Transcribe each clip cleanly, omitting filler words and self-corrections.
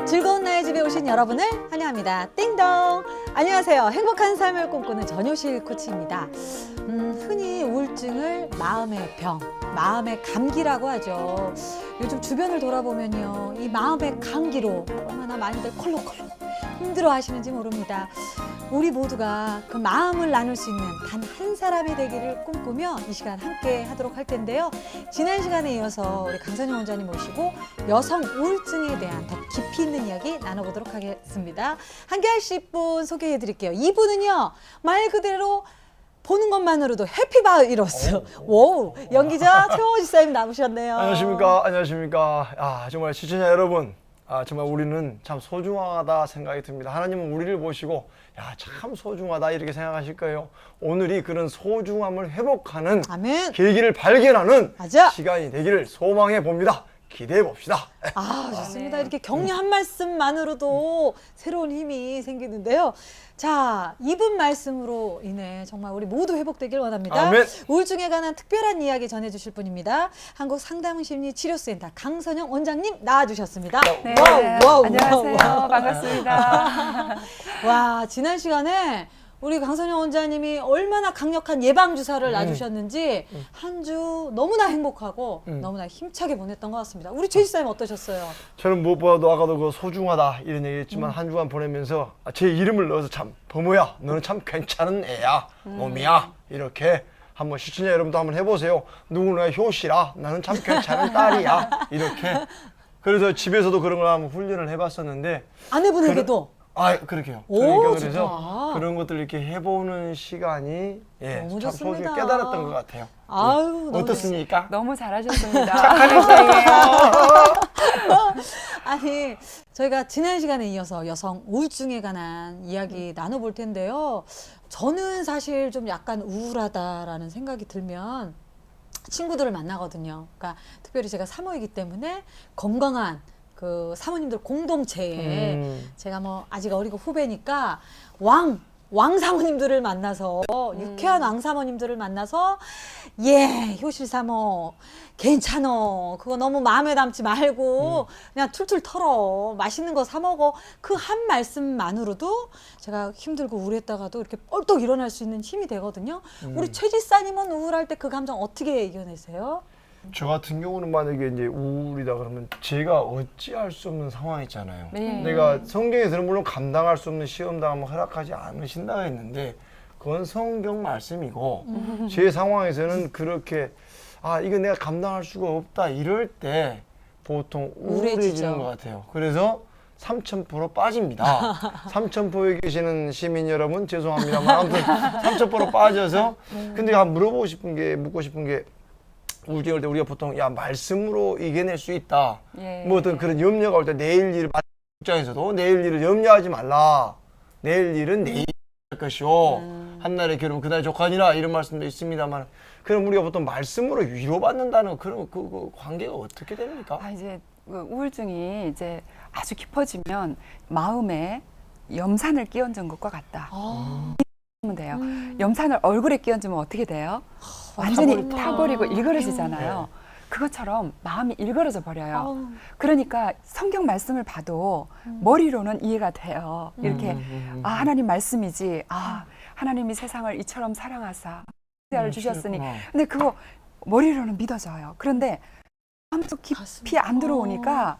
즐거운 나의 집에 오신 여러분을 환영합니다. 띵동! 안녕하세요. 행복한 삶을 꿈꾸는 전효실 코치입니다. 흔히 우울증을 마음의 병, 마음의 감기라고 하죠. 요즘 주변을 돌아보면요, 이 마음의 감기로 얼마나 많이들 콜록콜록 힘들어 하시는지 모릅니다. 우리 모두가 그 마음을 나눌 수 있는 단 한 사람이 되기를 꿈꾸며 이 시간 함께 하도록 할 텐데요. 지난 시간에 이어서 우리 강선영 원장님 모시고 여성 우울증에 대한 더 깊이 있는 이야기 나눠보도록 하겠습니다. 함께 하실 분 소개해 드릴게요. 이분은요, 말 그대로 보는 것만으로도 해피바이러스. 와우, 연기자 최홍호 지사님 나오셨네요. 안녕하십니까. 안녕하십니까. 정말 시청자 여러분, 정말 우리는 참 소중하다 생각이 듭니다. 하나님은 우리를 보시고 참 소중하다 이렇게 생각하실 거예요. 오늘이 그런 소중함을 회복하는 아멘. 계기를 발견하는 맞아. 시간이 되기를 소망해 봅니다. 기대해 봅시다. 좋습니다. 이렇게 격려 한 말씀만으로도 새로운 힘이 생기는데요. 자, 이분 말씀으로 인해 정말 우리 모두 회복되길 원합니다. 아멘. 우울증에 관한 특별한 이야기 전해주실 분입니다. 한국상담심리치료센터 강선영 원장님 나와주셨습니다. 네, 와우, 안녕하세요. 와우. 반갑습니다. 와, 지난 시간에 우리 강선영 원장님이 얼마나 강력한 예방주사를 놔주셨는지 한 주 너무나 행복하고 너무나 힘차게 보냈던 것 같습니다. 우리 최 지사님 어떠셨어요? 저는 무엇보다도 아까도 그 소중하다 이런 얘기 했지만 한 주간 보내면서 제 이름을 넣어서 참 범호야 너는 참 괜찮은 애야 놈이야 이렇게 한번 시청자 여러분도 한번 해보세요. 누구나 효시라 나는 참 괜찮은 딸이야 이렇게. 그래서 집에서도 그런 걸 한번 훈련을 해봤었는데 아내분에게도? 그렇게요. 오, 그러니까 그래서 좋다. 그런 것들 이렇게 해보는 시간이 너무 참 좋습니다. 소중히 깨달았던 것 같아요. 아유, 너무 어떻습니까? 너무 잘하셨습니다. 아니, 저희가 지난 시간에 이어서 여성 우울증에 관한 이야기 나눠볼 텐데요. 저는 사실 좀 약간 우울하다라는 생각이 들면 친구들을 만나거든요. 그러니까 특별히 제가 사모이기 때문에 건강한 그 사모님들 공동체에 제가 뭐 아직 어리고 후배니까 왕 사모님들을 만나서 유쾌한 왕 사모님들을 만나서 효실 사모 괜찮어 그거 너무 마음에 담지 말고 그냥 툴툴 털어 맛있는 거 사 먹어 그 한 말씀만으로도 제가 힘들고 우울했다가도 이렇게 뻘떡 일어날 수 있는 힘이 되거든요. 우리 최 지사님은 우울할 때 그 감정 어떻게 이겨내세요? 저 같은 경우는 만약에 이제 우울이다 그러면 제가 어찌할 수 없는 상황 있잖아요. 네. 내가 성경에서는 물론 감당할 수 없는 시험 당하면 허락하지 않으신다고 했는데 그건 성경 말씀이고 제 상황에서는 그렇게 이거 내가 감당할 수가 없다 이럴 때 보통 우울해지는 것 같아요. 그래서 3000% 빠집니다. 3000%에 계시는 시민 여러분 죄송합니다만 아무튼 3000% 빠져서 근데 묻고 싶은 게 우울증일 때 우리가 보통 말씀으로 이겨낼 수 있다. 뭐 어떤 그런 염려가 올 때 내일 일을 입장에서도 내일 일을 염려하지 말라. 내일 일은 내일 할 것이오. 한날의 결혼 그날 족하니라 이런 말씀도 있습니다만 그럼 우리가 보통 말씀으로 위로받는다는 그런 그 관계가 어떻게 됩니까? 이제 우울증이 이제 아주 깊어지면 마음에 염산을 끼얹은 것과 같다. 하면 돼요. 염산을 얼굴에 끼얹으면 어떻게 돼요? 완전히 타버리고 일그러지잖아요. 그것처럼 마음이 일그러져 버려요. 그러니까 성경 말씀을 봐도 머리로는 이해가 돼요. 이렇게 하나님 말씀이지. 하나님이 세상을 이처럼 사랑하사 를 주셨으니. 근데 그거 머리로는 믿어져요. 그런데 마음속 깊이 안 들어오니까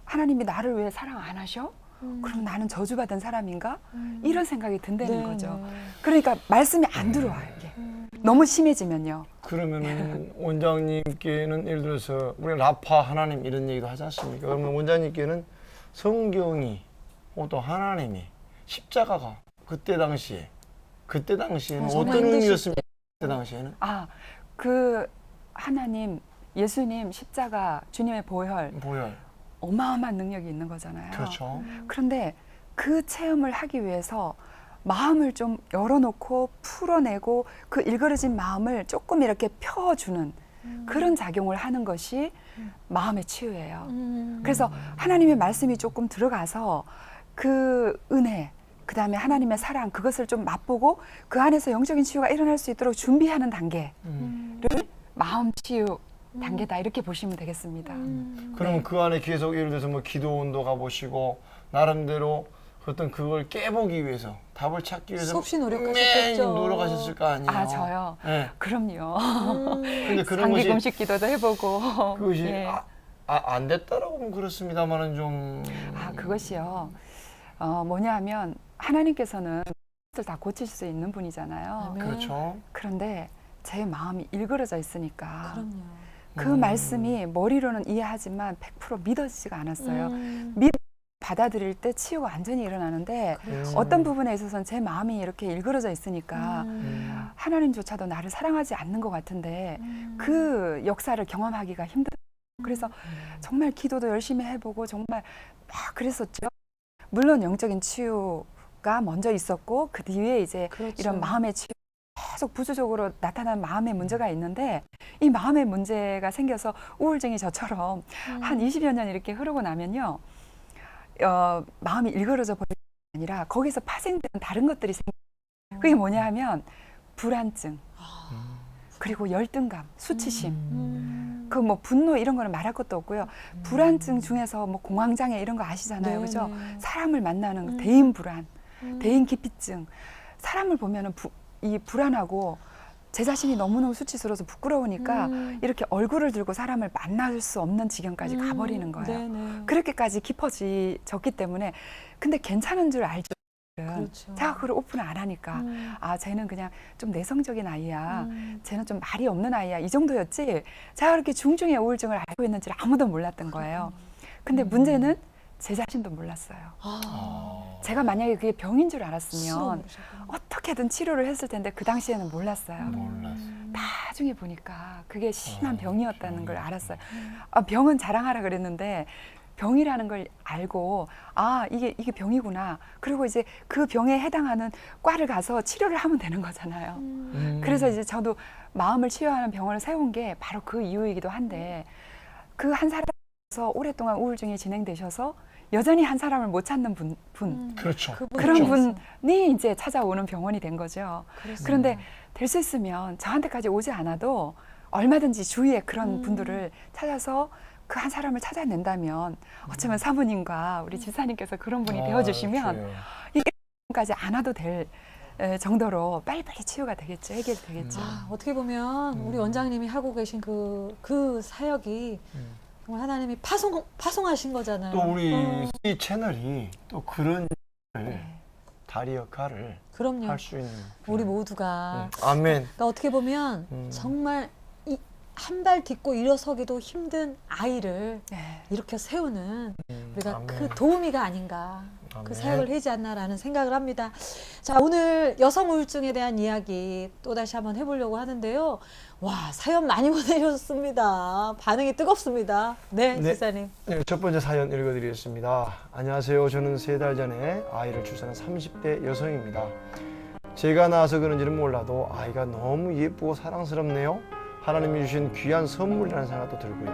하나님이 나를 왜 사랑 안 하셔? 그럼 나는 저주받은 사람인가? 이런 생각이 든다는 거죠. 그러니까 말씀이 안 들어와요. 이게. 너무 심해지면요. 그러면은 원장님께는 예를 들어서 우리가 라파 하나님 이런 얘기도 하지 않습니까? 그러면 원장님께는 성경이 또 하나님이 십자가가 그때 당시에는 어떤 의미였습니까? 그때 당시에는? 그 하나님 예수님 십자가 주님의 보혈 어마어마한 능력이 있는 거잖아요. 그렇죠. 그런데 그 체험을 하기 위해서 마음을 좀 열어놓고 풀어내고 그 일그러진 마음을 조금 이렇게 펴주는 그런 작용을 하는 것이 마음의 치유예요. 그래서 하나님의 말씀이 조금 들어가서 그 은혜, 그 다음에 하나님의 사랑, 그것을 좀 맛보고 그 안에서 영적인 치유가 일어날 수 있도록 준비하는 단계를 마음 치유 단계다 이렇게 보시면 되겠습니다. 그러면 그 안에 계속 예를 들어서 뭐 기도원도 가보시고 나름대로 어떤 그걸 깨보기 위해서 답을 찾기 위해서 수없이 매일 노력하셨겠죠. 노력하셨을 거 아니에요. 아 저요? 네. 그럼요. 근데 그런 장기 것이 금식 기도도 해보고 그것이 예. 안 됐다라고 하면 그렇습니다만은 좀 그것이요. 뭐냐 하면 하나님께서는 다 고칠 수 있는 분이잖아요. 아멘. 그렇죠. 그런데 제 마음이 일그러져 있으니까 그럼요. 그 말씀이 머리로는 이해하지만 100% 믿어지지가 않았어요. 받아들일 때 치유가 완전히 일어나는데 어떤 부분에 있어서는 제 마음이 이렇게 일그러져 있으니까 하나님조차도 나를 사랑하지 않는 것 같은데 그 역사를 경험하기가 힘들어요. 그래서 정말 기도도 열심히 해보고 정말 막 그랬었죠. 물론 영적인 치유가 먼저 있었고 그 뒤에 이제 그렇죠. 이런 마음의 치유 계속 부수적으로 나타나는 마음의 문제가 있는데 이 마음의 문제가 생겨서 우울증이 저처럼 한 20여 년 이렇게 흐르고 나면요. 마음이 일그러져 버리는 게 아니라 거기서 파생되는 다른 것들이 생겨요. 그게 뭐냐 하면 불안증, 그리고 열등감, 수치심, 그 뭐 분노 이런 거는 말할 것도 없고요. 불안증 중에서 뭐 공황장애 이런 거 아시잖아요. 네, 그죠? 네. 사람을 만나는 대인 불안, 대인 기피증. 사람을 보면은 이 불안하고 제 자신이 너무너무 수치스러워서 부끄러우니까 이렇게 얼굴을 들고 사람을 만날 수 없는 지경까지 가버리는 거예요. 네네. 그렇게까지 깊어졌기 때문에 근데 괜찮은 줄 알죠. 그렇죠. 제가 그걸 오픈을 안 하니까 쟤는 그냥 좀 내성적인 아이야. 쟤는 좀 말이 없는 아이야. 이 정도였지. 제가 그렇게 중증의 우울증을 알고 있는지를 아무도 몰랐던 거예요. 근데 문제는 제 자신도 몰랐어요. 제가 만약에 그게 병인 줄 알았으면 어떻게든 치료를 했을 텐데 그 당시에는 몰랐어요. 몰랐어. 나중에 보니까 그게 심한 병이었다는 걸 알았어요. 병은 자랑하라 그랬는데 병이라는 걸 알고 이게 병이구나. 그리고 이제 그 병에 해당하는 과를 가서 치료를 하면 되는 거잖아요. 그래서 이제 저도 마음을 치유하는 병원을 세운 게 바로 그 이유이기도 한데 그 한 사람에서 오랫동안 우울증이 진행되셔서 여전히 한 사람을 못 찾는 분 그렇죠. 그런 분이 이제 찾아오는 병원이 된 거죠. 그런데 될 수 있으면 저한테까지 오지 않아도 얼마든지 주위에 그런 분들을 찾아서 그 한 사람을 찾아낸다면 어쩌면 사모님과 우리 집사님께서 그런 분이 되어주시면 이까지 안 와도 될 정도로 빨리빨리 치유가 되겠죠. 해결이 되겠죠. 어떻게 보면 우리 원장님이 하고 계신 그 사역이 정말 하나님이 파송하신 거잖아요. 또 우리 이 채널이 또 그런 다리 역할을 그럼요. 할 수 있는 우리 모두가 아멘. 그러니까 어떻게 보면 정말 한 발 딛고 일어서기도 힘든 아이를 이렇게 세우는 우리가 아멘. 그 도우미가 아닌가 그 아멘. 사역을 하지 않나라는 생각을 합니다. 자, 오늘 여성 우울증에 대한 이야기 또다시 한번 해보려고 하는데요. 와, 사연 많이 보내셨습니다. 반응이 뜨겁습니다. 네, 지사님. 네, 첫 번째 사연 읽어드리겠습니다. 안녕하세요. 저는 3달 전에 아이를 출산한 30대 여성입니다. 제가 낳아서 그런지는 몰라도 아이가 너무 예쁘고 사랑스럽네요. 하나님이 주신 귀한 선물이라는 생각도 들고요.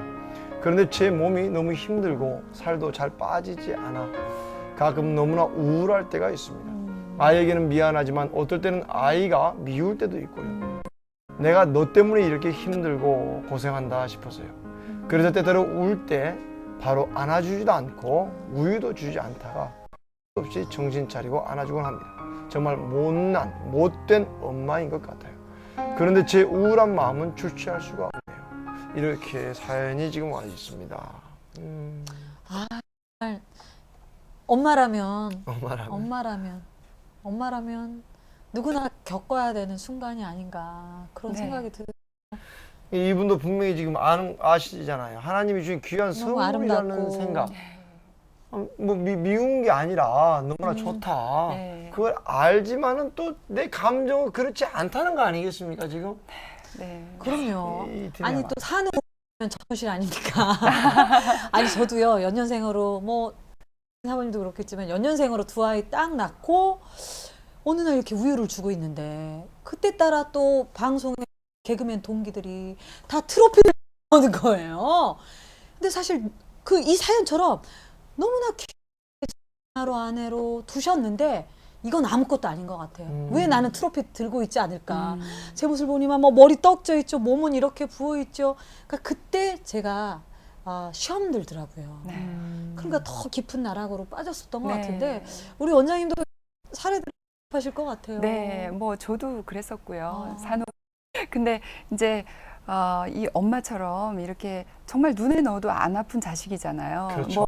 그런데 제 몸이 너무 힘들고 살도 잘 빠지지 않아 가끔 너무나 우울할 때가 있습니다. 아이에게는 미안하지만 어떨 때는 아이가 미울 때도 있고요. 내가 너 때문에 이렇게 힘들고 고생한다 싶어서요. 그래서 때때로 울 때 바로 안아주지도 않고 우유도 주지 않다가 없이 정신 차리고 안아주곤 합니다. 정말 못된 엄마인 것 같아요. 그런데 제 우울한 마음은 주체할 수가 없네요. 이렇게 사연이 지금 와 있습니다. 엄마라면 누구나 겪어야 되는 순간이 아닌가 그런 생각이 들어요. 이분도 분명히 지금 아시잖아요. 하나님이 주신 귀한 선물이라는 아름답고. 생각. 뭐 미운 게 아니라 너무나 좋다. 그걸 알지만은 또 내 감정은 그렇지 않다는 거 아니겠습니까 지금? 네. 그럼요. 이 아니 딜레마. 또 사는 건 정신 아닙니까? 아니 저도요 연년생으로 뭐 사모님도 그렇겠지만 연년생으로 2아이 딱 낳고 어느 날 이렇게 우유를 주고 있는데 그때 따라 또 방송에 개그맨 동기들이 다 트로피를 얻는 거예요. 근데 사실 이 사연처럼 너무나 아내로 두셨는데 이건 아무것도 아닌 것 같아요. 왜 나는 트로피 들고 있지 않을까? 음. 제 모습을 보니만 뭐 머리 떡져 있죠, 몸은 이렇게 부어 있죠. 그러니까 그때 제가 시험 들더라고요. 네. 그러니까 더 깊은 나락으로 빠졌었던 것 네. 같은데 우리 원장님도 사례들 하실 것 같아요. 네, 뭐 저도 그랬었고요. 아. 산후. 근데 이제 이 엄마처럼 이렇게 정말 눈에 넣어도 안 아픈 자식이잖아요. 그렇죠. 뭐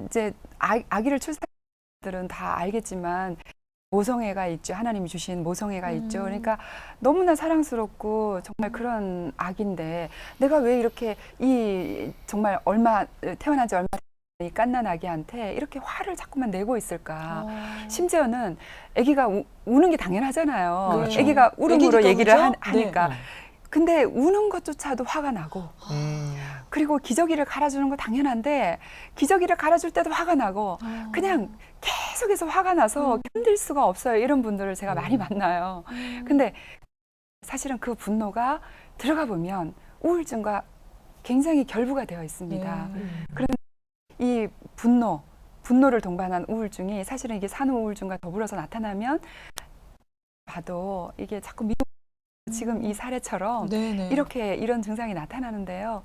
이제 아기를 출산들은 다 알겠지만 모성애가 있죠. 하나님이 주신 모성애가 있죠. 그러니까 너무나 사랑스럽고 정말 그런 아기인데 내가 왜 이렇게 이 정말 태어난 지 얼마 이 갓난 아기한테 이렇게 화를 자꾸만 내고 있을까? 심지어는 아기가 우는 게 당연하잖아요. 그렇죠. 아기가 울음으로 애기니까 얘기를 그죠? 하니까. 네. 근데 우는 것조차도 화가 나고 그리고 기저귀를 갈아주는 거 당연한데 기저귀를 갈아줄 때도 화가 나고 그냥 계속해서 화가 나서 견딜 수가 없어요. 이런 분들을 제가 많이 만나요. 근데 사실은 그 분노가 들어가 보면 우울증과 굉장히 결부가 되어 있습니다. 그런 이 분노를 동반한 우울증이 사실은 이게 산후 우울증과 더불어서 나타나면 봐도 이게 자꾸 지금 이 사례처럼 네네. 이렇게 이런 증상이 나타나는데요.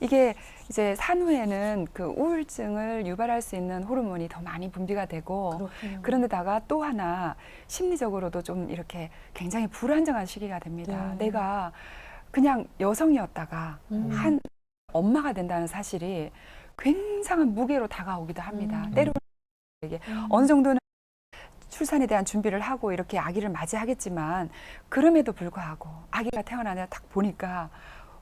이게 이제 산후에는 그 우울증을 유발할 수 있는 호르몬이 더 많이 분비가 되고 그렇군요. 그런데다가 또 하나 심리적으로도 좀 이렇게 굉장히 불안정한 시기가 됩니다. 네. 내가 그냥 여성이었다가 한 엄마가 된다는 사실이 굉장한 무게로 다가오기도 합니다. 때로는 이게 어느 정도는 출산에 대한 준비를 하고 이렇게 아기를 맞이하겠지만 그럼에도 불구하고 아기가 태어나냐 딱 보니까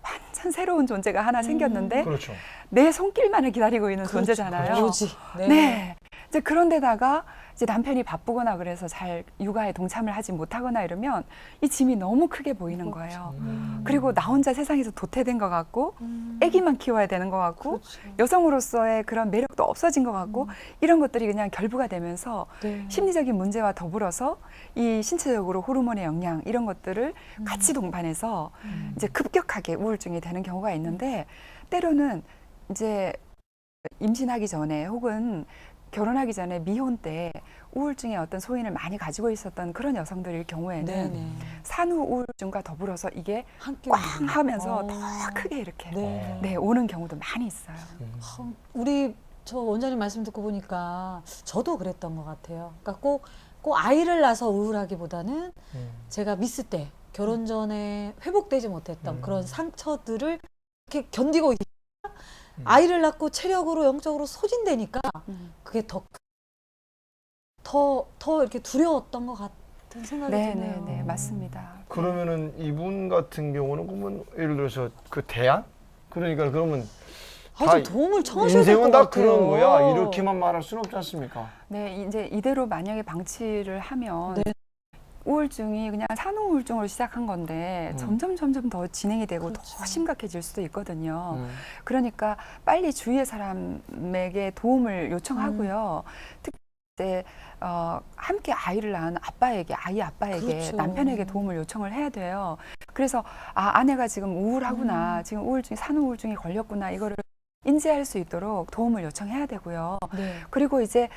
완전 새로운 존재가 하나 생겼는데 그렇죠. 내 손길만을 기다리고 있는 그렇죠. 존재잖아요. 오지. 네. 이제 그런데다가 이제 남편이 바쁘거나 그래서 잘 육아에 동참을 하지 못하거나 이러면 이 짐이 너무 크게 보이는 거예요. 그리고 나 혼자 세상에서 도태된 것 같고 아기만 키워야 되는 것 같고 그렇죠. 여성으로서의 그런 매력도 없어진 것 같고 이런 것들이 그냥 결부가 되면서 네. 심리적인 문제와 더불어서 이 신체적으로 호르몬의 영향 이런 것들을 같이 동반해서 이제 급격하게 우울증이 되는 경우가 있는데 때로는 이제 임신하기 전에 혹은 결혼하기 전에 미혼 때 우울증의 어떤 소인을 많이 가지고 있었던 그런 여성들일 경우에는 네네. 산후 우울증과 더불어서 이게 함께 꽝 오는군요. 하면서 더 크게 이렇게 네. 네, 오는 경우도 많이 있어요. 우리 저 원장님 말씀 듣고 보니까 저도 그랬던 것 같아요. 그러니까 꼭 아이를 낳아서 우울하기보다는 제가 미스 때 결혼 전에 회복되지 못했던 그런 상처들을 이렇게 견디고 아이를 낳고 체력으로 영적으로 소진되니까 그게 더 이렇게 두려웠던 것 같은 생각이 드네요. 네, 맞습니다. 그러면은 이분 같은 경우는 그러면 예를 들어서 그 대안? 그러니까 그러면 좀 도움을 청하셔야 될 것 인생은 다 같아요. 그런 거야. 이렇게만 말할 수는 없지 않습니까? 네, 이제 이대로 만약에 방치를 하면 네. 우울증이 그냥 산후 우울증으로 시작한 건데 점점 더 진행이 되고 그렇죠. 더 심각해질 수도 있거든요. 그러니까 빨리 주위의 사람에게 도움을 요청하고요. 특히 이제 함께 아이를 낳은 아이 아빠에게 그렇죠. 남편에게 도움을 요청을 해야 돼요. 그래서 아내가 지금 우울하구나, 지금 산후 우울증이 걸렸구나 이거를 인지할 수 있도록 도움을 요청해야 되고요. 네. 그리고 이제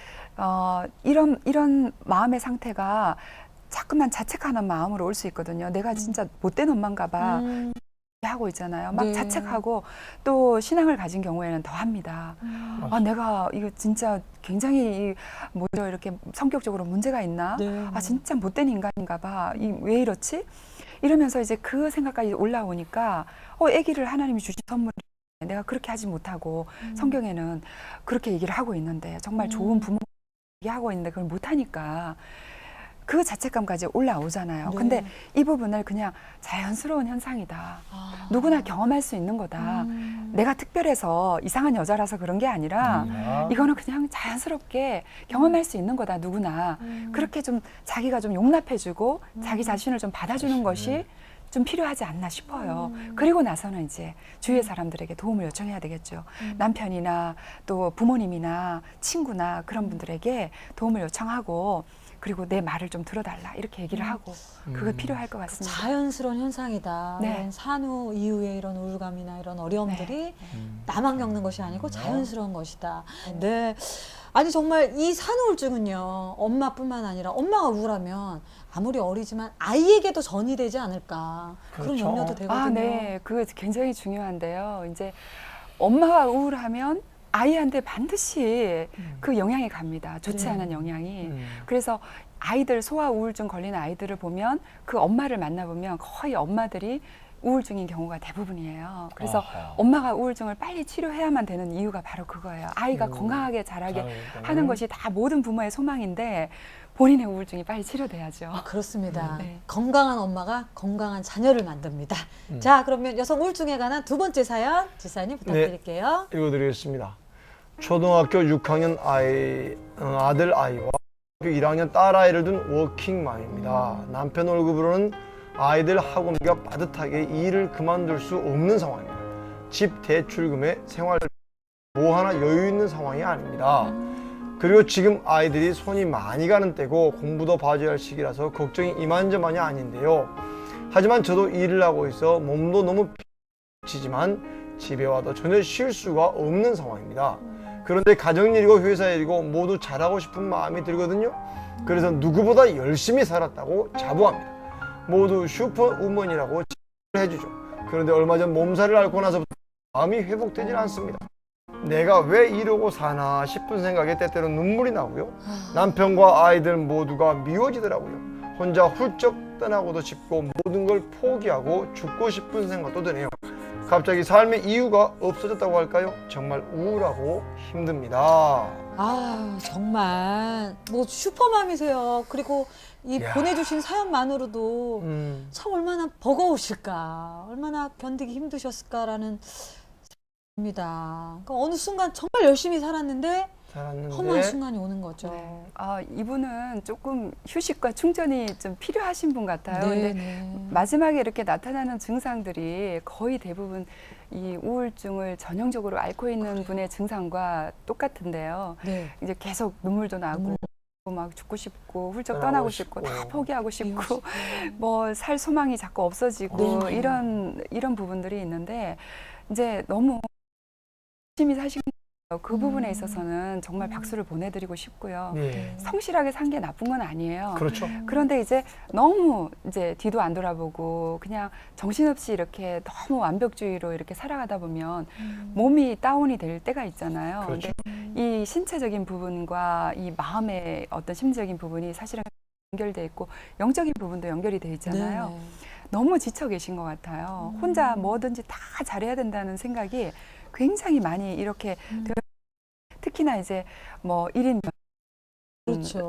이런 마음의 상태가 자꾸만 자책하는 마음으로 올 수 있거든요. 내가 진짜 못된 엄마인가 봐 하고 있잖아요. 막 네. 자책하고 또 신앙을 가진 경우에는 더 합니다. 내가 이거 진짜 굉장히 이렇게 성격적으로 문제가 있나? 네. 진짜 못된 인간인가 봐. 왜 이렇지? 이러면서 이제 그 생각까지 올라오니까 아기를 하나님이 주신 선물 내가 그렇게 하지 못하고 성경에는 그렇게 얘기를 하고 있는데 정말 좋은 부모 얘기하고 있는데 그걸 못하니까 그 자책감까지 올라오잖아요. 네. 근데 이 부분을 그냥 자연스러운 현상이다. 누구나 경험할 수 있는 거다. 내가 특별해서 이상한 여자라서 그런 게 아니라 이거는 그냥 자연스럽게 경험할 수 있는 거다. 누구나. 그렇게 좀 자기가 좀 용납해주고 자기 자신을 좀 받아주는 것이 좀 필요하지 않나 싶어요. 그리고 나서는 이제 주위의 사람들에게 도움을 요청해야 되겠죠. 남편이나 또 부모님이나 친구나 그런 분들에게 도움을 요청하고 그리고 내 말을 좀 들어달라 이렇게 얘기를 하고 그거 필요할 것 같습니다. 자연스러운 현상이다. 네. 이런 산후 이후에 이런 우울감이나 이런 어려움들이 나만 겪는 것이 아니고 자연스러운 것이다. 네. 아니 정말 이 산후우울증은요 엄마뿐만 아니라 엄마가 우울하면 아무리 어리지만 아이에게도 전이 되지 않을까 그런 그렇죠. 염려도 되거든요. 아, 네. 그거 굉장히 중요한데요. 이제 엄마가 우울하면 아이한테 반드시 그 영향이 갑니다. 좋지 네. 않은 영향이. 음. 그래서 아이들 소아 우울증 걸린 아이들을 보면 그 엄마를 만나보면 거의 엄마들이 우울증인 경우가 대부분이에요. 그래서 아하. 엄마가 우울증을 빨리 치료해야만 되는 이유가 바로 그거예요. 아이가 건강하게 자라게 하는 것이 다 모든 부모의 소망인데 본인의 우울증이 빨리 치료돼야죠. 그렇습니다. 네. 건강한 엄마가 건강한 자녀를 만듭니다. 자, 그러면 여성 우울증에 관한 두 번째 사연 지사님 부탁드릴게요. 읽어드리겠습니다. 초등학교 6학년 아들 아이와 중학교 1학년 딸 아이를 둔 워킹맘입니다. 남편 월급으로는 아이들 학원비가 빠듯하게 일을 그만둘 수 없는 상황입니다. 집 대출금에 생활 뭐 하나 여유 있는 상황이 아닙니다. 그리고 지금 아이들이 손이 많이 가는 때고 공부도 봐줘야 할 시기라서 걱정이 이만저만이 아닌데요. 하지만 저도 일을 하고 있어 몸도 너무 지치지만 집에 와도 전혀 쉴 수가 없는 상황입니다. 그런데 가정일이고 회사일이고 모두 잘하고 싶은 마음이 들거든요. 그래서 누구보다 열심히 살았다고 자부합니다. 모두 슈퍼우먼이라고 해주죠. 그런데 얼마 전 몸살을 앓고 나서부터 마음이 회복되질 않습니다. 내가 왜 이러고 사나 싶은 생각에 때때로 눈물이 나고요. 남편과 아이들 모두가 미워지더라고요. 혼자 훌쩍 떠나고도 싶고 모든 걸 포기하고 죽고 싶은 생각도 드네요. 갑자기 삶의 이유가 없어졌다고 할까요? 정말 우울하고 힘듭니다. 아, 정말 뭐 슈퍼맘이세요. 그리고 이 야. 보내주신 사연만으로도 참 얼마나 버거우실까, 얼마나 견디기 힘드셨을까라는 생각입니다. 그러니까 어느 순간 정말 열심히 살았는데 험한 살았는데 순간이 오는 거죠. 네. 아, 이분은 조금 휴식과 충전이 좀 필요하신 분 같아요. 근데 마지막에 이렇게 나타나는 증상들이 거의 대부분 이 우울증을 전형적으로 앓고 있는 분의 증상과 똑같은데요. 네. 이제 계속 눈물도 나고 막 죽고 싶고 훌쩍 떠나고 싶고 다 포기하고 싶고 뭐 살 소망이 자꾸 없어지고 네. 이런 부분들이 있는데 이제 너무 열심히 사신 그 부분에 있어서는 정말 박수를 보내드리고 싶고요. 네. 성실하게 산 게 나쁜 건 아니에요. 그렇죠. 그런데 이제 너무 이제 뒤도 안 돌아보고 그냥 정신없이 이렇게 너무 완벽주의로 이렇게 살아가다 보면 몸이 다운이 될 때가 있잖아요. 그렇죠. 근데 이 신체적인 부분과 이 마음의 어떤 심리적인 부분이 사실은 연결돼 있고 영적인 부분도 연결이 돼 있잖아요. 네. 너무 지쳐 계신 것 같아요. 혼자 뭐든지 다 잘해야 된다는 생각이 굉장히 많이 이렇게 특히나 이제 뭐 1인 그렇죠.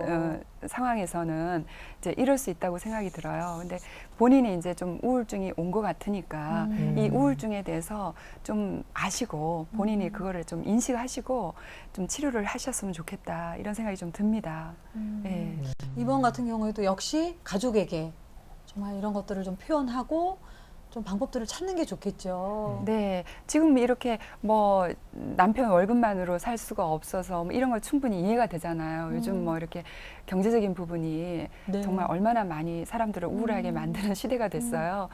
상황에서는 이제 이럴 수 있다고 생각이 들어요. 근데 본인이 이제 좀 우울증이 온 것 같으니까 이 우울증에 대해서 좀 아시고 본인이 그거를 좀 인식하시고 좀 치료를 하셨으면 좋겠다 이런 생각이 좀 듭니다. 네. 이번 같은 경우에도 역시 가족에게 정말 이런 것들을 좀 표현하고 좀 방법들을 찾는 게 좋겠죠. 네, 지금 이렇게 뭐 남편 월급만으로 살 수가 없어서 뭐 이런 걸 충분히 이해가 되잖아요. 요즘 뭐 이렇게 경제적인 부분이 네. 정말 얼마나 많이 사람들을 우울하게 만드는 시대가 됐어요.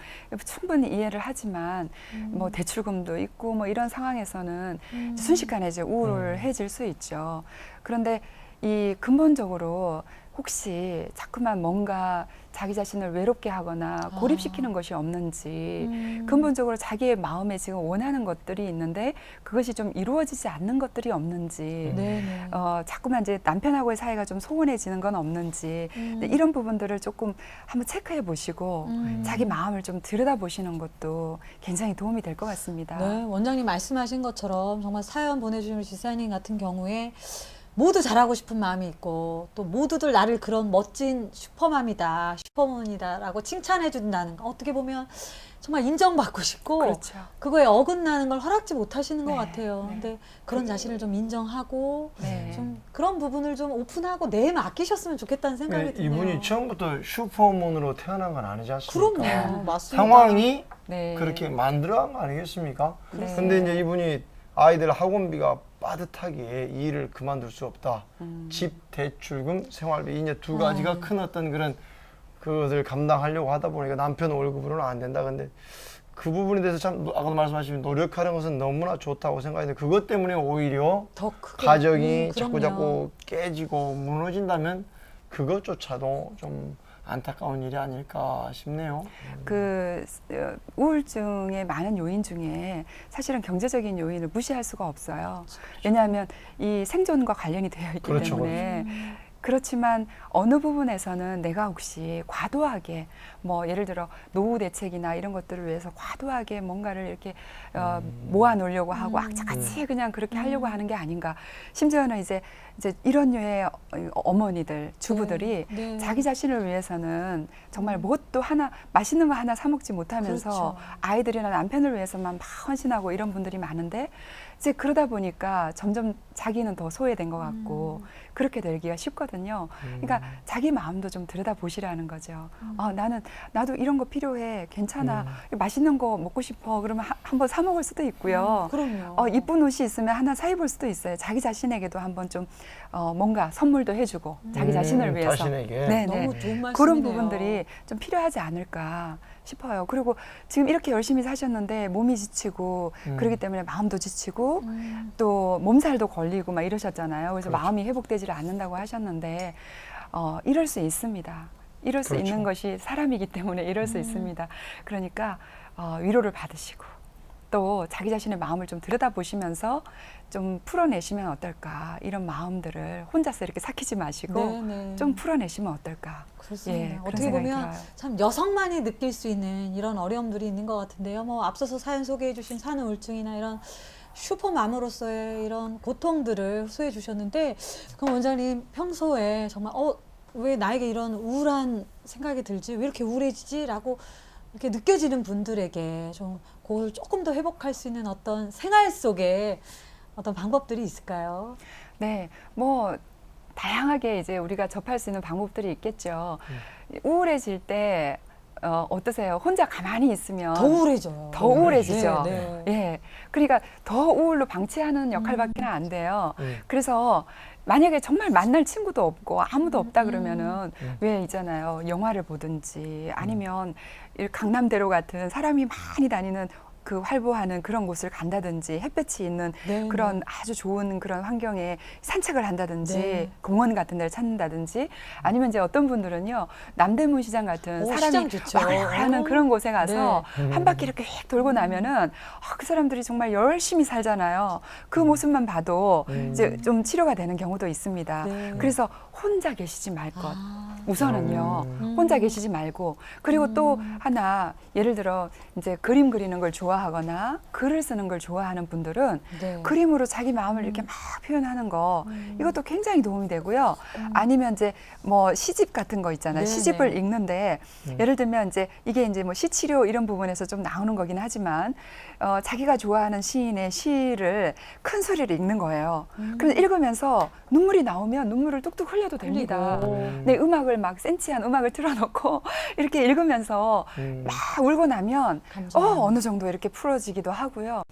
충분히 이해를 하지만 뭐 대출금도 있고 뭐 이런 상황에서는 순식간에 이제 우울해질 수 있죠. 그런데 이 근본적으로 혹시 자꾸만 뭔가 자기 자신을 외롭게 하거나 고립시키는 것이 없는지 근본적으로 자기의 마음에 지금 원하는 것들이 있는데 그것이 좀 이루어지지 않는 것들이 없는지 네네. 자꾸만 이제 남편하고의 사이가 좀 소원해지는 건 없는지 근데 이런 부분들을 조금 한번 체크해 보시고 자기 마음을 좀 들여다 보시는 것도 굉장히 도움이 될 것 같습니다. 네, 원장님 말씀하신 것처럼 정말 사연 보내주신 지사님 같은 경우에 모두 잘하고 싶은 마음이 있고 또 모두들 나를 그런 멋진 슈퍼맘이다, 슈퍼문이다라고 칭찬해 준다는 거 어떻게 보면 정말 인정받고 싶고 그렇죠. 그거에 어긋나는 걸 허락지 못하시는 것 네, 같아요. 네. 근데 그런 자신을 좀 인정하고 네. 좀 그런 부분을 좀 오픈하고 내에 맡기셨으면 좋겠다는 생각이 네, 드네요. 이분이 처음부터 슈퍼문으로 태어난 건 아니지 않습니까? 그럼요, 맞습니다. 상황이 네. 그렇게 만들어간 거 아니겠습니까? 네. 근데 이제 이분이 아이들 학원비가 빠듯하게 일을 그만둘 수 없다. 집 대출금, 생활비 이제 두 가지가 큰 어떤 그런 그것을 감당하려고 하다 보니까 남편 월급으로는 안 된다. 근데 그 부분에 대해서 참 아까도 말씀하신 노력하는 것은 너무나 좋다고 생각하는데 그것 때문에 오히려 더 크게. 가정이 자꾸 그럼요. 자꾸 깨지고 무너진다면 그것조차도 좀 안타까운 일이 아닐까 싶네요. 우울증의 많은 요인 중에 사실은 경제적인 요인을 무시할 수가 없어요. 왜냐하면 이 생존과 관련이 되어 있기 그렇죠, 때문에. 그렇지만 어느 부분에서는 내가 혹시 과도하게 뭐 예를 들어 노후 대책이나 이런 것들을 위해서 과도하게 뭔가를 이렇게 모아 놓으려고 하고 악착같이 그냥 그렇게 하려고 하는 게 아닌가. 심지어는 이제 이런 류의 어머니들, 주부들이 네. 자기 자신을 위해서는 정말 뭣도 하나 맛있는 거 하나 사 먹지 못하면서 그렇죠. 아이들이나 남편을 위해서만 막 헌신하고 이런 분들이 많은데 이제 그러다 보니까 점점 자기는 더 소외된 것 같고 그렇게 되기가 쉽거든요. 그러니까 자기 마음도 좀 들여다보시라는 거죠. 나도 이런 거 필요해. 괜찮아. 맛있는 거 먹고 싶어. 그러면 한번 사 먹을 수도 있고요. 그럼요. 이쁜 옷이 있으면 하나 사 입을 수도 있어요. 자기 자신에게도 한번 좀 뭔가 선물도 해주고 자기 자신을 위해서. 자신에게. 네, 너무 네. 좋은 말씀이네요. 그런 부분들이 좀 필요하지 않을까 싶어요. 그리고 지금 이렇게 열심히 사셨는데 몸이 지치고 그러기 때문에 마음도 지치고 또 몸살도 걸리고 막 이러셨잖아요. 그래서 그렇죠. 마음이 회복되지를 않는다고 하셨는데 이럴 수 있습니다. 이럴 수 그렇죠. 있는 것이 사람이기 때문에 이럴 수 있습니다. 그러니까 위로를 받으시고 또 자기 자신의 마음을 좀 들여다보시면서 좀 풀어내시면 어떨까. 이런 마음들을 혼자서 이렇게 삭히지 마시고 네네. 좀 풀어내시면 어떨까. 그렇습니다. 그런 어떻게 생각이 보면 들어요. 참 여성만이 느낄 수 있는 이런 어려움들이 있는 것 같은데요. 뭐 앞서서 사연 소개해 주신 산후 우울증이나 이런 슈퍼맘으로서의 이런 고통들을 호소해 주셨는데 그럼 원장님 평소에 정말 왜 나에게 이런 우울한 생각이 들지? 왜 이렇게 우울해지지? 라고 이렇게 느껴지는 분들에게 좀 그걸 조금 더 회복할 수 있는 어떤 생활 속에 어떤 방법들이 있을까요? 네, 뭐 다양하게 이제 우리가 접할 수 있는 방법들이 있겠죠. 우울해질 때 어떠세요? 혼자 가만히 있으면 더 우울해져요. 더 우울해지죠. 네, 네. 예, 그러니까 더 우울로 방치하는 역할밖에 안 돼요. 그래서 만약에 정말 만날 친구도 없고 아무도 없다 그러면은 왜 있잖아요. 영화를 보든지 아니면 이 강남대로 같은 사람이 많이 다니는 그 활보하는 그런 곳을 간다든지 햇볕이 있는 네, 그런 네. 아주 좋은 그런 환경에 산책을 한다든지 네. 공원 같은 데를 찾는다든지 아니면 이제 어떤 분들은요 남대문 시장 같은 시장 사람이 좋죠. 와글와글하는 그런 곳에 가서 네. 한 바퀴 이렇게 휙 돌고 나면은 그 사람들이 정말 열심히 살잖아요. 그 모습만 봐도 이제 좀 치료가 되는 경우도 있습니다. 네. 그래서 혼자 계시지 말 것. 아. 우선은요. 혼자 계시지 말고 그리고 또 하나 예를 들어 이제 그림 그리는 걸 좋아하거나 글을 쓰는 걸 좋아하는 분들은 네. 그림으로 자기 마음을 이렇게 막 표현하는 거 이것도 굉장히 도움이 되고요. 아니면 이제 뭐 시집 같은 거 있잖아요. 네, 시집을 네. 읽는데 예를 들면 이제 이게 이제 뭐 시치료 이런 부분에서 좀 나오는 거긴 하지만 자기가 좋아하는 시인의 시를 큰 소리를 읽는 거예요. 그래서 읽으면서 눈물이 나오면 눈물을 뚝뚝 흘려도 됩니다. 흘리고. 네, 음악을 막 센치한 음악을 틀어놓고 이렇게 읽으면서 막 울고 나면 감정. 어느 정도 이렇게 풀어지기도 하고요.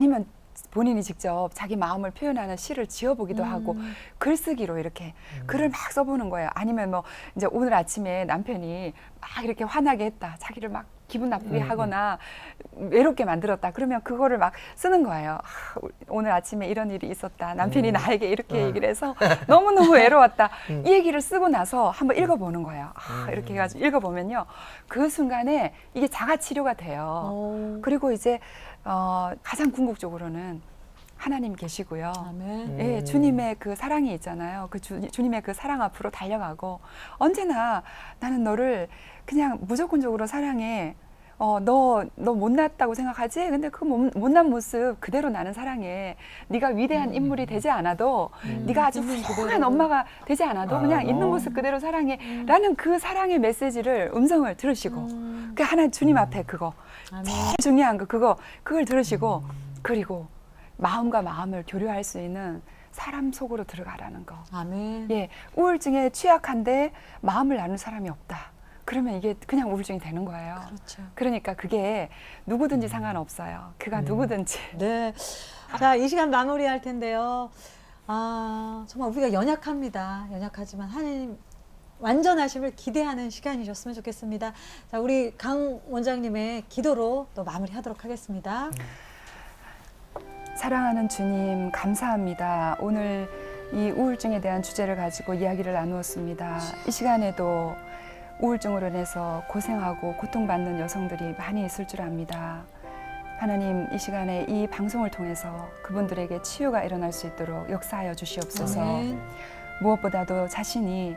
아니면 본인이 직접 자기 마음을 표현하는 시를 지어보기도 하고 글쓰기로 이렇게 글을 막 써보는 거예요. 아니면 뭐 이제 오늘 아침에 남편이 막 이렇게 화나게 했다. 자기를 막 기분 나쁘게 하거나 외롭게 만들었다. 그러면 그거를 막 쓰는 거예요. 오늘 아침에 이런 일이 있었다. 남편이 나에게 이렇게 얘기를 해서 너무너무 외로웠다. 이 얘기를 쓰고 나서 한번 읽어보는 거예요. 이렇게 해가지고 읽어보면요. 그 순간에 이게 자가치료가 돼요. 그리고 이제 가장 궁극적으로는 하나님 계시고요. 아멘. 예, 주님의 그 사랑이 있잖아요. 그 주님의 그 사랑 앞으로 달려가고 언제나 나는 너를 그냥 무조건적으로 사랑해. 너 못났다고 생각하지? 근데 그 못난 모습 그대로 나는 사랑해. 네가 위대한 인물이 되지 않아도 네가 아주 있는 훌륭한 그대로. 엄마가 되지 않아도 그냥 있는 모습 그대로 사랑해. 라는 그 사랑의 메시지를 음성을 들으시고 그 하나 주님 앞에 그거 아멘. 제일 중요한 거 그걸 들으시고 그리고 마음과 마음을 교류할 수 있는 사람 속으로 들어가라는 거. 아멘. 예, 우울증에 취약한데 마음을 나눌 사람이 없다. 그러면 이게 그냥 우울증이 되는 거예요. 그렇죠. 그러니까 그게 누구든지 상관없어요. 그가 누구든지. 네. 자, 이 시간 마무리할 텐데요. 정말 우리가 연약합니다. 연약하지만 하나님 완전하심을 기대하는 시간이셨으면 좋겠습니다. 자, 우리 강 원장님의 기도로 또 마무리하도록 하겠습니다. 사랑하는 주님, 감사합니다. 오늘 이 우울증에 대한 주제를 가지고 이야기를 나누었습니다. 이 시간에도 우울증으로 인해서 고생하고 고통받는 여성들이 많이 있을 줄 압니다. 하나님, 이 시간에 이 방송을 통해서 그분들에게 치유가 일어날 수 있도록 역사하여 주시옵소서. 아멘. 무엇보다도 자신이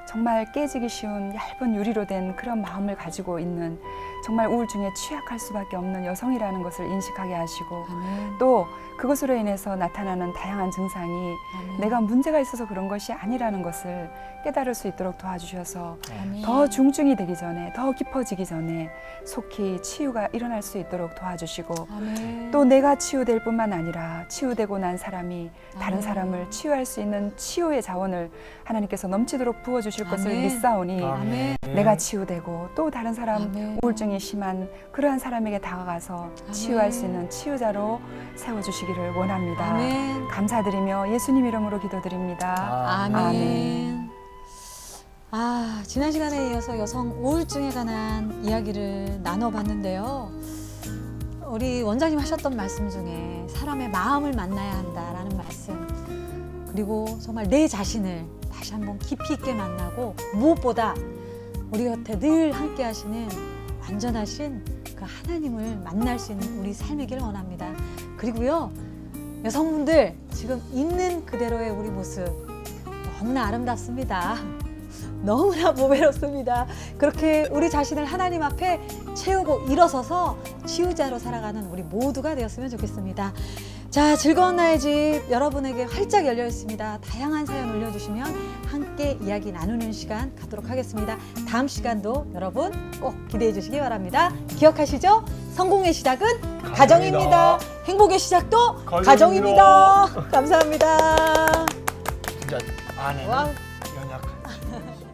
정말 깨지기 쉬운 얇은 유리로 된 그런 마음을 가지고 있는 정말 우울증에 취약할 수밖에 없는 여성이라는 것을 인식하게 하시고 아멘. 또 그것으로 인해서 나타나는 다양한 증상이 아멘. 내가 문제가 있어서 그런 것이 아니라는 것을 깨달을 수 있도록 도와주셔서 아멘. 더 중증이 되기 전에, 더 깊어지기 전에 속히 치유가 일어날 수 있도록 도와주시고 아멘. 또 내가 치유될 뿐만 아니라 치유되고 난 사람이 다른 아멘. 사람을 치유할 수 있는 치유의 자원을 하나님께서 넘치도록 부어주실 것을 아멘. 믿사오니 아멘. 내가 치유되고 또 다른 사람 아멘. 우울증이 심한 그러한 사람에게 다가가서 치유할 수 있는 치유자로 세워주시기를 원합니다. 아멘. 감사드리며 예수님 이름으로 기도드립니다. 아멘. 아, 지난 시간에 이어서 여성 우울증에 관한 이야기를 나눠봤는데요. 우리 원장님 하셨던 말씀 중에 사람의 마음을 만나야 한다라는 말씀, 그리고 정말 내 자신을 다시 한번 깊이 있게 만나고 무엇보다 우리 곁에 늘 함께 하시는 완전하신 그 하나님을 만날 수 있는 우리 삶이길 원합니다. 그리고요, 여성분들 지금 있는 그대로의 우리 모습 너무나 아름답습니다. 너무나 보배롭습니다. 그렇게 우리 자신을 하나님 앞에 채우고 일어서서 치유자로 살아가는 우리 모두가 되었으면 좋겠습니다. 자, 즐거운 나의 집 여러분에게 활짝 열려 있습니다. 다양한 사연 올려주시면 함께 이야기 나누는 시간 갖도록 하겠습니다. 다음 시간도 여러분 꼭 기대해 주시기 바랍니다. 기억하시죠? 성공의 시작은 가정입니다. 행복의 시작도 가정입니다. 감사합니다. 진짜 아내는 와우. 연약한 친구.